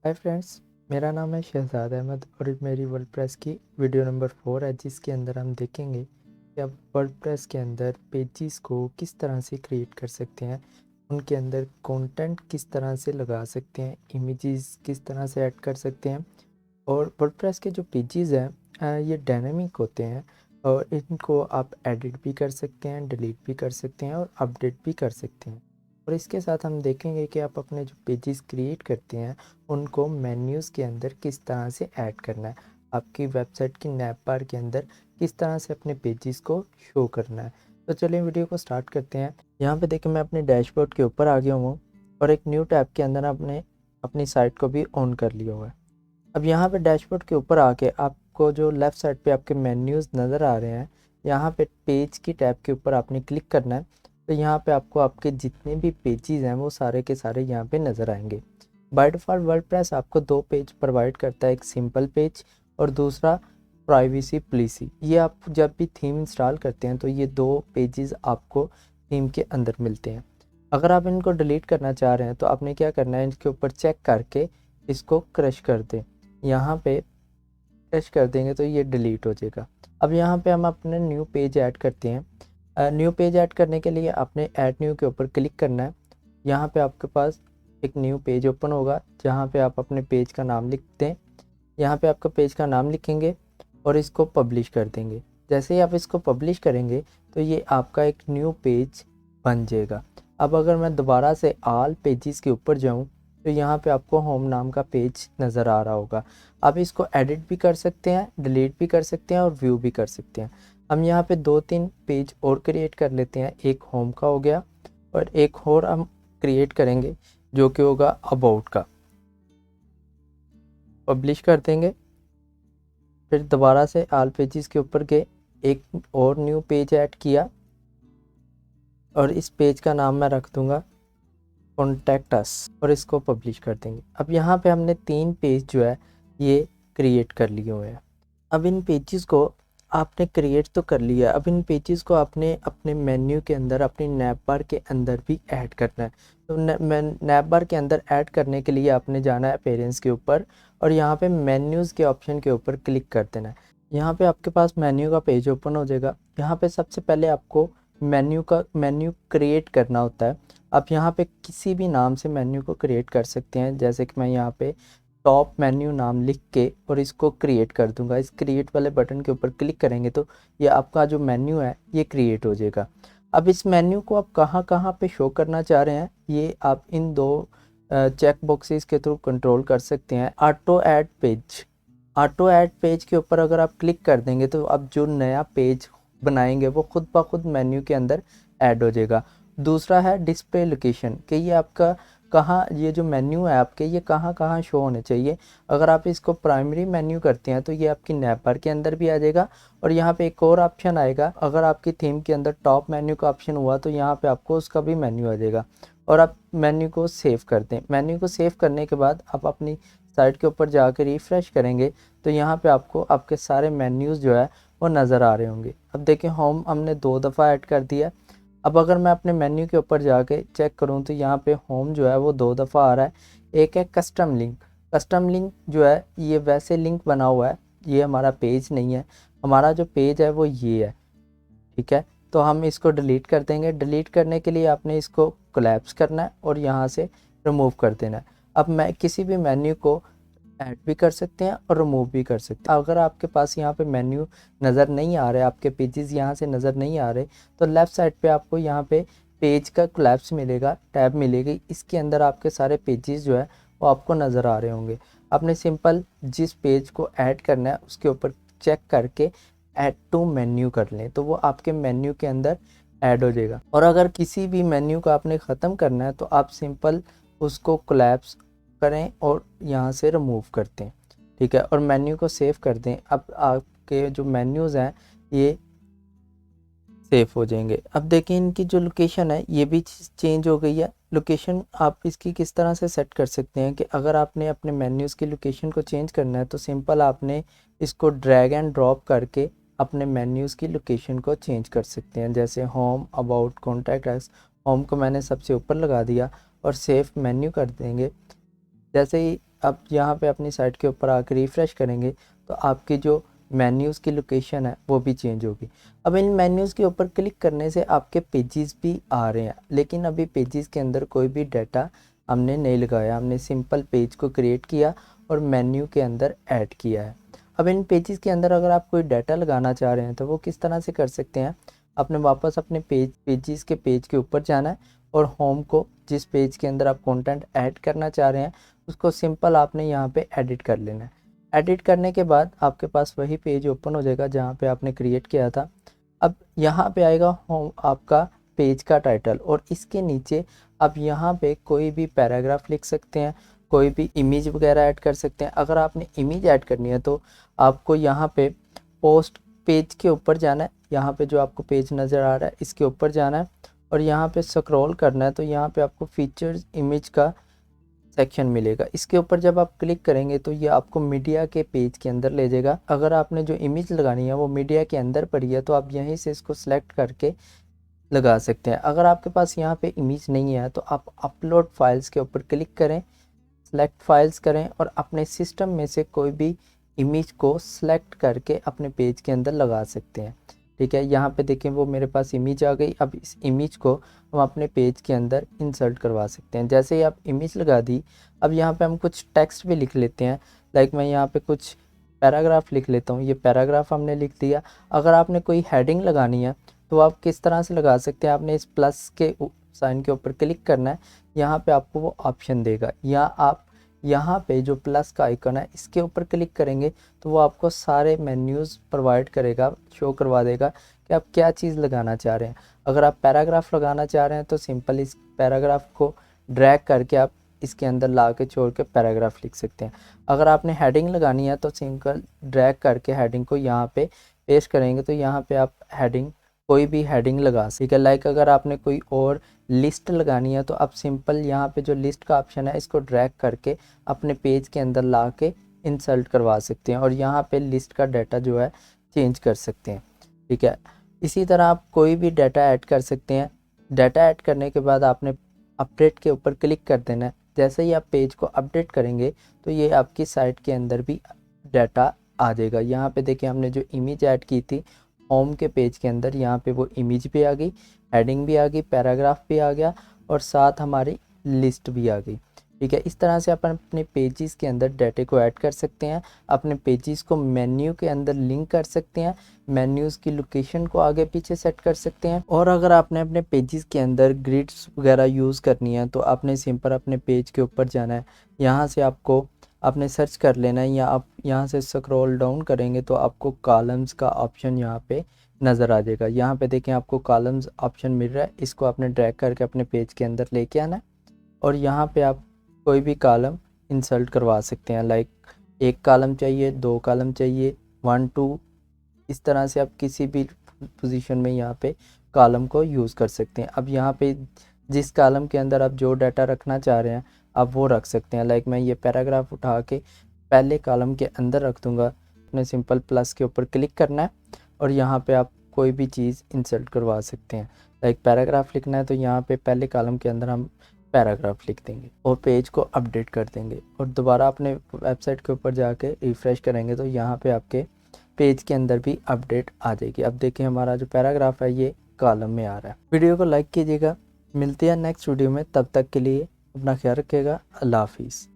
Hi friends, मेरा नाम है शहजाद अहमद और मेरी वर्डप्रेस की वीडियो नंबर 4 है, जिसके अंदर हम देखेंगे कि आप वर्डप्रेस के अंदर पेजेस को किस तरह से क्रिएट कर सकते हैं, उनके अंदर कंटेंट किस तरह से लगा सकते हैं, इमेजेस किस तरह से ऐड कर सकते हैं। और वर्डप्रेस के जो पेजेस हैं ये डायनामिक होते हैं और इनको आप एडिट भी कर सकते हैं, डिलीट भी कर सकते हैं और अपडेट भी कर सकते हैं। और इसके साथ हम देखेंगे कि आप अपने जो पेजेस क्रिएट करते हैं उनको मेन्यूज़ के अंदर किस तरह से ऐड करना है, आपकी वेबसाइट की नैप बार के अंदर किस तरह से अपने पेजेस को शो करना है। तो चलिए वीडियो को स्टार्ट करते हैं। यहाँ पे देखिए मैं अपने डैशबोर्ड के ऊपर आ गया हूँ और एक न्यू टैब के अंदर आपने अपनी साइट को भी ऑन कर लिया हुआ है। अब यहाँ पे डैशबोर्ड के ऊपर आके आपको जो लेफ़्ट साइड पे आपके मेन्यूज़ नज़र आ रहे हैं, यहाँ पे पेज की टैब के ऊपर आपने क्लिक करना है। तो यहाँ पे आपको आपके जितने भी पेजेस हैं वो सारे के सारे यहाँ पे नज़र आएंगे। बाय डिफ़ॉल्ट वर्डप्रेस आपको दो पेज प्रोवाइड करता है, एक सिंपल पेज और दूसरा प्राइवेसी पॉलिसी। ये आप जब भी थीम इंस्टॉल करते हैं तो ये दो पेजेस आपको थीम के अंदर मिलते हैं। अगर आप इनको डिलीट करना चाह रहे हैं तो आपने क्या करना है, इनके ऊपर चेक करके इसको क्रश कर दें। यहाँ पे क्रश कर देंगे तो ये डिलीट हो जाएगा। अब यहाँ पे हम अपने न्यू पेज ऐड करते हैं। न्यू पेज ऐड करने के लिए आपने ऐड न्यू के ऊपर क्लिक करना है। यहाँ पे आपके पास एक न्यू पेज ओपन होगा जहाँ पे आप अपने पेज का नाम लिखते हैं। यहाँ पे आपका पेज का नाम लिखेंगे और इसको पब्लिश कर देंगे। जैसे ही आप इसको पब्लिश करेंगे तो ये आपका एक न्यू पेज बन जाएगा। अब अगर मैं दोबारा से ऑल पेजेस के ऊपर जाऊँ तो यहाँ पे आपको होम नाम का पेज नज़र आ रहा होगा। आप इसको एडिट भी कर सकते हैं, डिलीट भी कर सकते हैं और व्यू भी कर सकते हैं। हम यहाँ पे 2-3 पेज और क्रिएट कर लेते हैं। एक होम का हो गया और एक और हम क्रिएट करेंगे जो कि होगा अबाउट का। पब्लिश कर देंगे, फिर दोबारा से ऑल पेजेस के ऊपर गए, एक और न्यू पेज ऐड किया और इस पेज का नाम मैं रख दूँगा कॉन्टैक्ट अस और इसको पब्लिश कर देंगे। अब यहाँ पे हमने 3 पेज जो है ये क्रिएट कर लिए हुए हैं। अब इन पेजेस को आपने क्रिएट तो कर लिया, अब इन पेजेस को आपने अपने मेन्यू के अंदर, अपनी नैप बार के अंदर भी ऐड करना है। तो नैप बार के अंदर ऐड करने के लिए आपने जाना है अपीयरेंस के ऊपर और यहाँ पे मेन्यूज़ के ऑप्शन के ऊपर क्लिक कर देना है। यहाँ पे आपके पास मेन्यू का पेज ओपन हो जाएगा। यहाँ पे सबसे पहले आपको मेन्यू क्रिएट करना होता है। आप यहाँ पे किसी भी नाम से मेन्यू को क्रिएट कर सकते हैं, जैसे कि मैं यहाँ पे टॉप मेन्यू नाम लिख के और इसको क्रिएट कर दूंगा। इस क्रिएट वाले बटन के ऊपर क्लिक करेंगे तो ये आपका जो मेन्यू है ये क्रिएट हो जाएगा। अब इस मेन्यू को आप कहाँ कहाँ पे शो करना चाह रहे हैं ये आप इन दो चेक बॉक्सेस के थ्रू कंट्रोल कर सकते हैं। ऑटो ऐड पेज के ऊपर अगर आप क्लिक कर देंगे तो अब जो नया पेज बनाएंगे वो खुद ब खुद मेन्यू के अंदर ऐड हो जाएगा। दूसरा है डिस्प्ले लोकेशन, कि ये आपका कहाँ, ये जो मेन्यू है आपके ये कहाँ कहाँ शो होने चाहिए। अगर आप इसको प्राइमरी मेन्यू करते हैं तो ये आपकी नैप बार के अंदर भी आ जाएगा और यहाँ पे एक और ऑप्शन आएगा, अगर आपकी थीम के अंदर टॉप मेन्यू का ऑप्शन हुआ तो यहाँ पे आपको उसका भी मेन्यू आ जाएगा। और आप मेन्यू को सेव कर दें। मेन्यू को सेव करने के बाद आप अपनी साइट के ऊपर जाकर रिफ़्रेश करेंगे तो यहाँ पे आपको आपके सारे मेन्यूज़ जो है वो नज़र आ रहे होंगे। अब देखिए होम हमने 2 दफ़ा ऐड कर दिया। अब अगर मैं अपने मेन्यू के ऊपर जाके चेक करूँ तो यहाँ पे होम जो है वो 2 दफ़ा आ रहा है। एक है कस्टम लिंक। कस्टम लिंक जो है ये वैसे लिंक बना हुआ है, ये हमारा पेज नहीं है। हमारा जो पेज है वो ये है, ठीक है। तो हम इसको डिलीट कर देंगे। डिलीट करने के लिए आपने इसको कोलैप्स करना है और यहाँ से रिमूव कर देना है। अब मैं किसी भी मेन्यू को ऐड भी कर सकते हैं और रिमूव भी कर सकते हैं। अगर आपके पास यहाँ पे मेन्यू नज़र नहीं आ रहे, आपके पेजेस यहाँ से नज़र नहीं आ रहे, तो लेफ़्ट साइड पे आपको यहाँ पे पेज का कोलैप्स मिलेगा, टैब मिलेगी। इसके अंदर आपके सारे पेजेस जो है वो आपको नज़र आ रहे होंगे। आपने सिंपल जिस पेज को ऐड करना है उसके ऊपर चेक करके ऐड टू मेन्यू कर लें तो वो आपके मेन्यू के अंदर ऐड हो जाएगा। और अगर किसी भी मेन्यू को आपने ख़त्म करना है तो आप सिंपल उसको कोलैप्स करें और यहाँ से रिमूव करते हैं, ठीक है, और मेन्यू को सेव कर दें। अब आपके जो मेन्यूज़ हैं ये सेव हो जाएंगे। अब देखिए इनकी जो लोकेशन है ये भी चेंज हो गई है। लोकेशन आप इसकी किस तरह से सेट कर सकते हैं कि अगर आपने अपने मेन्यूज़ की लोकेशन को चेंज करना है तो सिंपल आपने इसको ड्रैग एंड ड्रॉप करके अपने मेन्यूज़ की लोकेशन को चेंज कर सकते हैं। जैसे home, about, contact us. Home को मैंने सबसे ऊपर लगा दिया और सेव मेन्यू कर देंगे। जैसे ही अब यहाँ पे अपनी साइट के ऊपर आकर रिफ़्रेश करेंगे तो आपकी जो मेन्यूज़ की लोकेशन है वो भी चेंज होगी। अब इन मेन्यूज़ के ऊपर क्लिक करने से आपके पेजेस भी आ रहे हैं, लेकिन अभी पेजेस के अंदर कोई भी डाटा हमने नहीं लगाया, हमने सिंपल पेज को क्रिएट किया और मेन्यू के अंदर ऐड किया है। अब इन पेजेस के अंदर अगर आप कोई डाटा लगाना चाह रहे हैं तो वो किस तरह से कर सकते हैं, आपने वापस अपने पेजेस के पेज के ऊपर जाना है और होम को, जिस पेज के अंदर आप कंटेंट ऐड करना चाह रहे हैं उसको सिंपल आपने यहाँ पे एडिट कर लेना है। एडिट करने के बाद आपके पास वही पेज ओपन हो जाएगा जहाँ पे आपने क्रिएट किया था। अब यहाँ पे आएगा होम आपका पेज का टाइटल और इसके नीचे आप यहाँ पे कोई भी पैराग्राफ लिख सकते हैं, कोई भी इमेज वगैरह ऐड कर सकते हैं। अगर आपने इमेज ऐड करनी है तो आपको यहाँ पे पोस्ट पेज के ऊपर जाना है, यहाँ पे जो आपको पेज नज़र आ रहा है इसके ऊपर जाना है और यहाँ पे स्क्रॉल करना है तो यहाँ पे आपको फीचर्स इमेज का सेक्शन मिलेगा। इसके ऊपर जब आप क्लिक करेंगे तो ये आपको मीडिया के पेज के अंदर ले जाएगा। अगर आपने जो इमेज लगानी है वो मीडिया के अंदर पड़ी है तो आप यहीं से इसको सेलेक्ट करके लगा सकते हैं। अगर आपके पास यहाँ पे इमेज नहीं है तो आप अपलोड फाइल्स के ऊपर क्लिक करें, सेलेक्ट फाइल्स करें और अपने सिस्टम में से कोई भी इमेज को सेलेक्ट करके अपने पेज के अंदर लगा सकते हैं। ठीक है, यहाँ पे देखें वो मेरे पास इमेज आ गई। अब इस इमेज को हम अपने पेज के अंदर इंसर्ट करवा सकते हैं। जैसे ही आप इमेज लगा दी, अब यहाँ पे हम कुछ टेक्स्ट भी लिख लेते हैं। लाइक मैं यहाँ पे कुछ पैराग्राफ लिख लेता हूँ, ये पैराग्राफ हमने लिख दिया। अगर आपने कोई हेडिंग लगानी है तो आप किस तरह से लगा सकते हैं, आपने इस प्लस के साइन के ऊपर क्लिक करना है, यहाँ पे आपको वो ऑप्शन देगा, या आप यहाँ पे जो प्लस का आइकन है इसके ऊपर क्लिक करेंगे तो वो आपको सारे मेन्यूज़ प्रोवाइड करेगा, शो करवा देगा कि आप क्या चीज़ लगाना चाह रहे हैं। अगर आप पैराग्राफ लगाना चाह रहे हैं तो सिंपल इस पैराग्राफ को ड्रैग करके आप इसके अंदर ला के छोड़ के पैराग्राफ लिख सकते हैं। अगर आपने हेडिंग लगानी है तो सिंपल ड्रैग करके हेडिंग को यहाँ पे पेस्ट करेंगे तो यहाँ पे आप हेडिंग, कोई भी हेडिंग लगा सकते हैं। लाइक अगर आपने कोई और लिस्ट लगानी है तो आप सिंपल यहाँ पे जो लिस्ट का ऑप्शन है इसको ड्रैग करके अपने पेज के अंदर ला के इंसर्ट करवा सकते हैं और यहाँ पे लिस्ट का डाटा जो है चेंज कर सकते हैं। ठीक है, इसी तरह आप कोई भी डाटा ऐड कर सकते हैं। डाटा ऐड करने के बाद आपने अपडेट के ऊपर क्लिक कर देना है। जैसे ही आप पेज को अपडेट करेंगे तो ये आपकी साइट के अंदर भी डाटा आ जाएगा। यहाँ पे देखिए हमने जो इमेज ऐड की थी होम के पेज के अंदर, यहाँ पे वो इमेज भी आ गई, हेडिंग भी आ गई, पैराग्राफ भी आ गया और साथ हमारी लिस्ट भी आ गई। ठीक है, इस तरह से अपन अपने पेजेस के अंदर डाटे को ऐड कर सकते हैं, अपने पेजेस को मेन्यू के अंदर लिंक कर सकते हैं, मेन्यूज़ की लोकेशन को आगे पीछे सेट कर सकते हैं। और अगर आपने अपने पेजेस के अंदर ग्रिड्स वगैरह यूज़ करनी है तो आपने सिंपल अपने पेज के ऊपर जाना है, यहाँ से आपको आपने सर्च कर लेना है या आप यहाँ से स्क्रॉल डाउन करेंगे तो आपको कॉलम्स का ऑप्शन यहाँ पे नज़र आ जाएगा। यहाँ पे देखें आपको कॉलम्स ऑप्शन मिल रहा है, इसको आपने ड्रैग करके अपने पेज के अंदर लेके आना है और यहाँ पे आप कोई भी कॉलम इंसर्ट करवा सकते हैं। लाइक एक कॉलम चाहिए, दो कॉलम चाहिए, 1 2, इस तरह से आप किसी भी पोजीशन में यहाँ पे कॉलम को यूज़ कर सकते हैं। अब यहाँ पे जिस कॉलम के अंदर आप जो डाटा रखना चाह रहे हैं आप वो रख सकते हैं। लाइक मैं ये पैराग्राफ उठा के पहले कॉलम के अंदर रख दूँगा। अपने सिंपल प्लस के ऊपर क्लिक करना है और यहाँ पे आप कोई भी चीज़ इंसर्ट करवा सकते हैं। लाइक पैराग्राफ लिखना है तो यहाँ पे पहले कॉलम के अंदर हम पैराग्राफ लिख देंगे और पेज को अपडेट कर देंगे और दोबारा अपने वेबसाइट के ऊपर जाके रिफ़्रेश करेंगे तो यहाँ पे आपके पेज के अंदर भी अपडेट आ जाएगी। अब देखिए हमारा जो पैराग्राफ है ये कॉलम में आ रहा है। वीडियो को लाइक कीजिएगा, मिलते हैं नेक्स्ट वीडियो में, तब तक के लिए अपना ख्याल रखिएगा। अल्लाह हाफिज़।